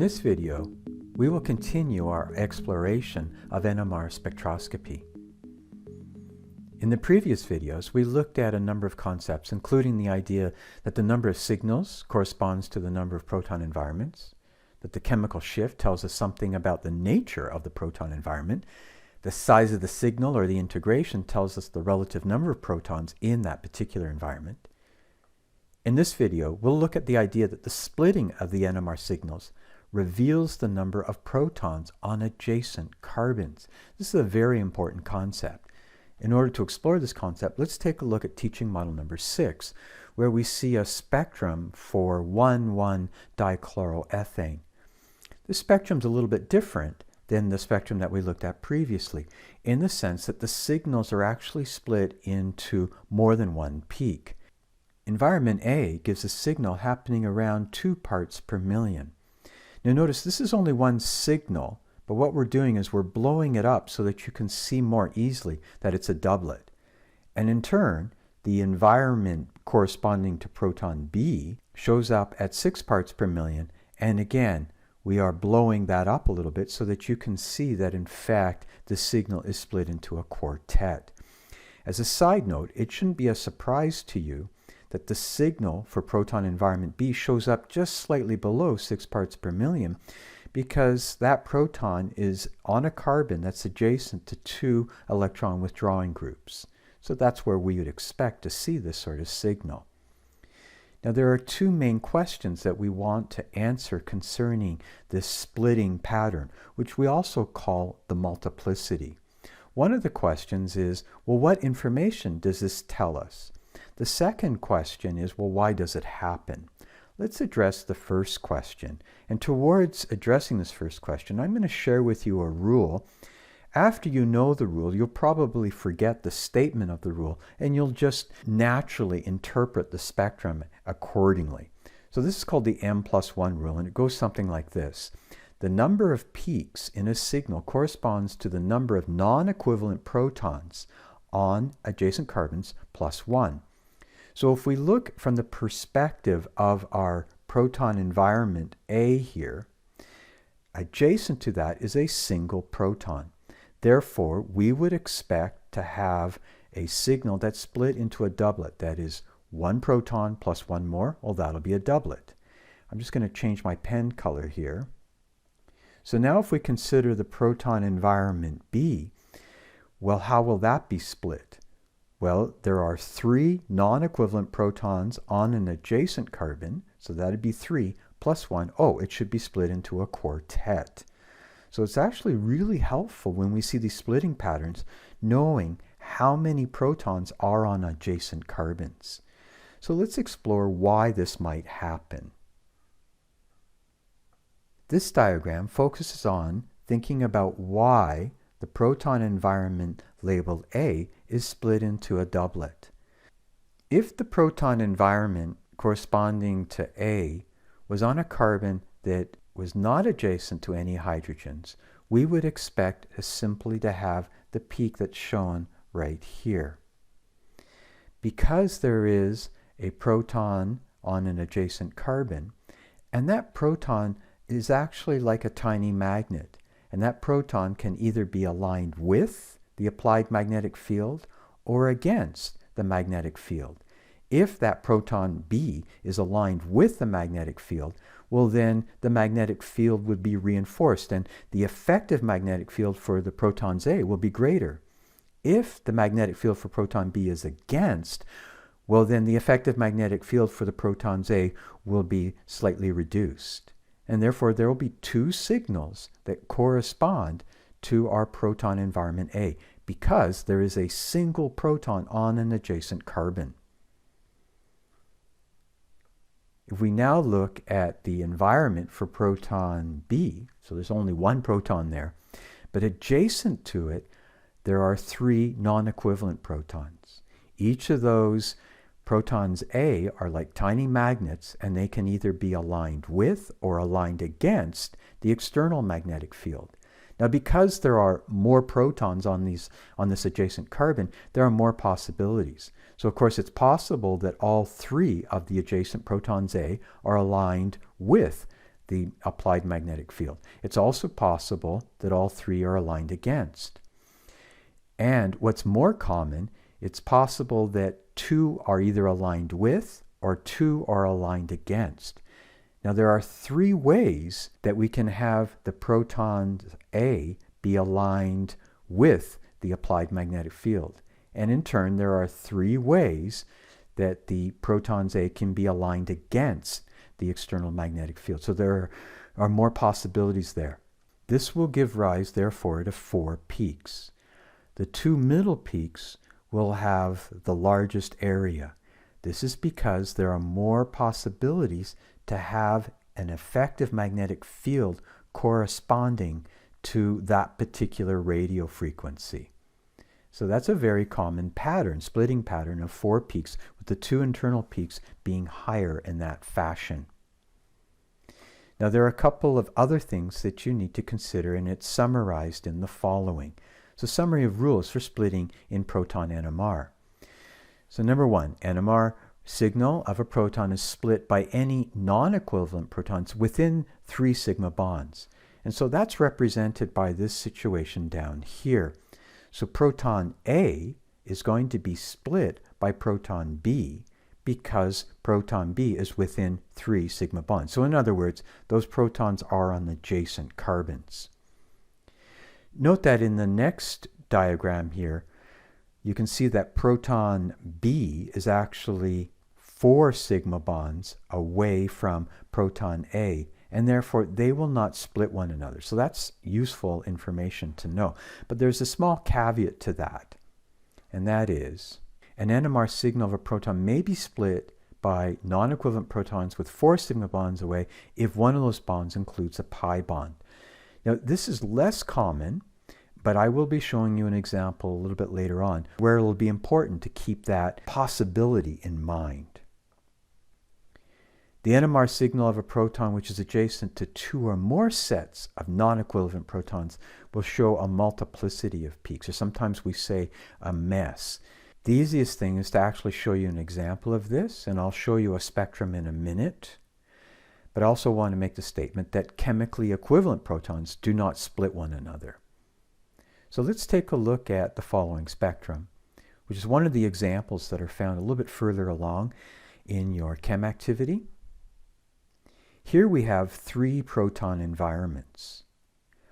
this video, we will continue our exploration of NMR spectroscopy. In the previous videos, we looked at a number of concepts, including the idea that the number of signals corresponds to the number of proton environments, that the chemical shift tells us something about the nature of the proton environment, the size of the signal or the integration tells us the relative number of protons in that particular environment. In this video, we'll look at the idea that the splitting of the NMR signals reveals the number of protons on adjacent carbons. This is a very important concept. In order to explore this concept, let's take a look at teaching model number 6, where we see a spectrum for 1,1 dichloroethane. The spectrum is a little bit different than the spectrum that we looked at previously, in the sense that the signals are actually split into more than one peak. Environment A gives a signal happening around 2 parts per million. Now notice this is only one signal, but what we're doing is we're blowing it up so that you can see more easily that it's a doublet. And in turn, the environment corresponding to proton B shows up at 6 parts per million, and again, we are blowing that up a little bit so that you can see that in fact the signal is split into a quartet. As a side note, it shouldn't be a surprise to you that the signal for proton environment B shows up just slightly below 6 parts per million, because that proton is on a carbon that's adjacent to 2 electron withdrawing groups. So that's where we would expect to see this sort of signal. Now there are 2 main questions that we want to answer concerning this splitting pattern, which we also call the multiplicity. One of the questions is, well, what information does this tell us? The second question is, well, why does it happen? Let's address the first question. And towards addressing this first question, I'm going to share with you a rule. After you know the rule, you'll probably forget the statement of the rule, and you'll just naturally interpret the spectrum accordingly. So this is called the M+1 rule, and it goes something like this. The number of peaks in a signal corresponds to the number of non-equivalent protons on adjacent carbons plus 1. So if we look from the perspective of our proton environment A here, adjacent to that is a single proton. Therefore, we would expect to have a signal that's split into a doublet. That is 1 proton plus 1 more. Well, that'll be a doublet. I'm just going to change my pen color here. So now if we consider the proton environment B, well, how will that be split? Well, there are 3 non-equivalent protons on an adjacent carbon, so that would be 3 plus 1. Oh, it should be split into a quartet. So it's actually really helpful when we see these splitting patterns, knowing how many protons are on adjacent carbons. So let's explore why this might happen. This diagram focuses on thinking about why the proton environment labeled A is split into a doublet. If the proton environment corresponding to A was on a carbon that was not adjacent to any hydrogens, we would expect simply to have the peak that's shown right here. Because there is a proton on an adjacent carbon, and that proton is actually like a tiny magnet, and that proton can either be aligned with the applied magnetic field or against the magnetic field. If that proton B is aligned with the magnetic field, well then the magnetic field would be reinforced and the effective magnetic field for the protons A will be greater. If the magnetic field for proton B is against, well then the effective magnetic field for the protons A will be slightly reduced. And therefore there will be 2 signals that correspond to our proton environment A, because there is a single proton on an adjacent carbon. If we now look at the environment for proton B, so there's only 1 proton there, but adjacent to it there are 3 non-equivalent protons. Each of those protons A are like tiny magnets, and they can either be aligned with or aligned against the external magnetic field. Now, because there are more protons on this adjacent carbon, there are more possibilities. So, of course, it's possible that all 3 of the adjacent protons A are aligned with the applied magnetic field. It's also possible that all three are aligned against. And what's more common, it's possible that two are either aligned with or two are aligned against. Now there are three ways that we can have the proton A be aligned with the applied magnetic field. And in turn, there are three ways that the protons A can be aligned against the external magnetic field. So there are more possibilities there. This will give rise, therefore, to 4 peaks. The 2 middle peaks will have the largest area. This is because there are more possibilities to have an effective magnetic field corresponding to that particular radio frequency. So that's a very common pattern, splitting pattern of 4 peaks, with the 2 internal peaks being higher in that fashion. Now there are a couple of other things that you need to consider, and it's summarized in the following. So summary of rules for splitting in proton NMR. So number 1, NMR signal of a proton is split by any non-equivalent protons within 3 sigma bonds. And so that's represented by this situation down here. So proton A is going to be split by proton B because proton B is within 3 sigma bonds. So in other words, those protons are on adjacent carbons. Note that in the next diagram here, you can see that proton B is actually 4 sigma bonds away from proton A, and therefore they will not split one another. So that's useful information to know. But there's a small caveat to that, and that is an NMR signal of a proton may be split by non-equivalent protons with 4 sigma bonds away if one of those bonds includes a pi bond. Now this is less common, but I will be showing you an example a little bit later on where it will be important to keep that possibility in mind. The NMR signal of a proton which is adjacent to 2 or more sets of non-equivalent protons will show a multiplicity of peaks, or sometimes we say a mess. The easiest thing is to actually show you an example of this, and I'll show you a spectrum in a minute. But I also want to make the statement that chemically equivalent protons do not split one another. So let's take a look at the following spectrum, which is one of the examples that are found a little bit further along in your chem activity. Here we have 3 proton environments.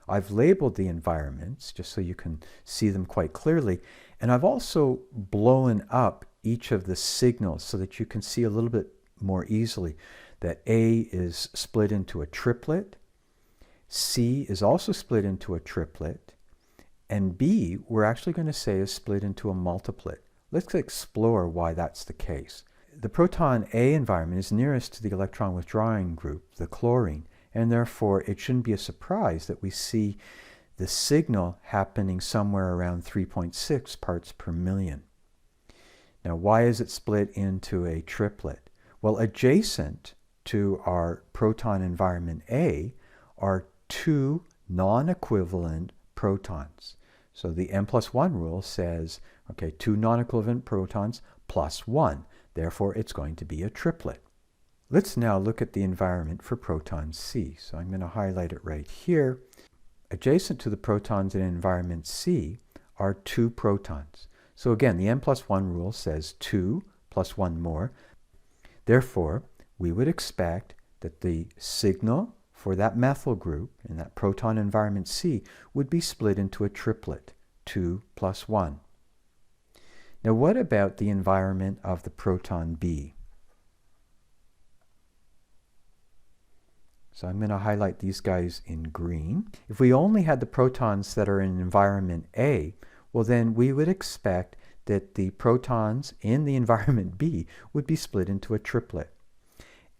I've labeled the environments just so you can see them quite clearly, and I've also blown up each of the signals so that you can see a little bit more easily that A is split into a triplet, C is also split into a triplet, and B, we're actually going to say, is split into a multiplet. Let's explore why that's the case. The proton A environment is nearest to the electron withdrawing group, the chlorine, and therefore it shouldn't be a surprise that we see the signal happening somewhere around 3.6 parts per million. Now, why is it split into a triplet? Well, adjacent to our proton environment A are 2 non-equivalent protons. So the n+1 rule says, okay, 2 non-equivalent protons plus 1. Therefore, it's going to be a triplet. Let's now look at the environment for proton C. So I'm going to highlight it right here. Adjacent to the protons in environment C are 2 protons. So again, the n+1 rule says 2 plus 1 more. Therefore, we would expect that the signal for that methyl group in that proton environment C would be split into a triplet, 2 plus 1. Now what about the environment of the proton B? So I'm going to highlight these guys in green. If we only had the protons that are in environment A, well then we would expect that the protons in the environment B would be split into a triplet.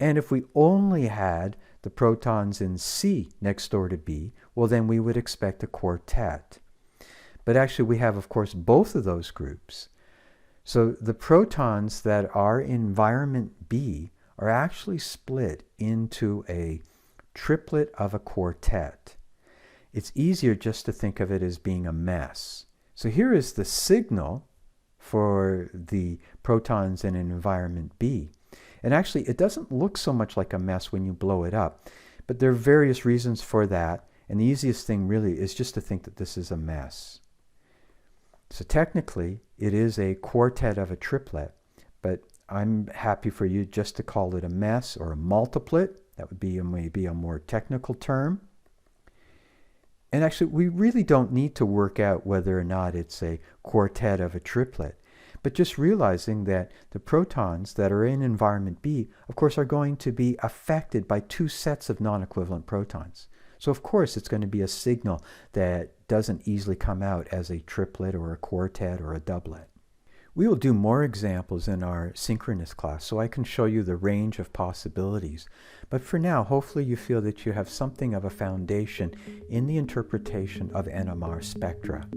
And if we only had the protons in C next door to B, well then we would expect a quartet. But actually we have, of course, both of those groups. So the protons that are in environment B are actually split into a triplet of a quartet. It's easier just to think of it as being a mess. So here is the signal for the protons in an environment B. And actually, it doesn't look so much like a mess when you blow it up. But there are various reasons for that, and the easiest thing really is just to think that this is a mess. So technically, it is a quartet of a triplet, but I'm happy for you just to call it a mess or a multiplet. That would be maybe a more technical term. And actually, we really don't need to work out whether or not it's a quartet of a triplet, but just realizing that the protons that are in environment B, of course, are going to be affected by two sets of non-equivalent protons. So of course, it's going to be a signal that doesn't easily come out as a triplet or a quartet or a doublet. We will do more examples in our synchronous class, so I can show you the range of possibilities. But for now, hopefully you feel that you have something of a foundation in the interpretation of NMR spectra.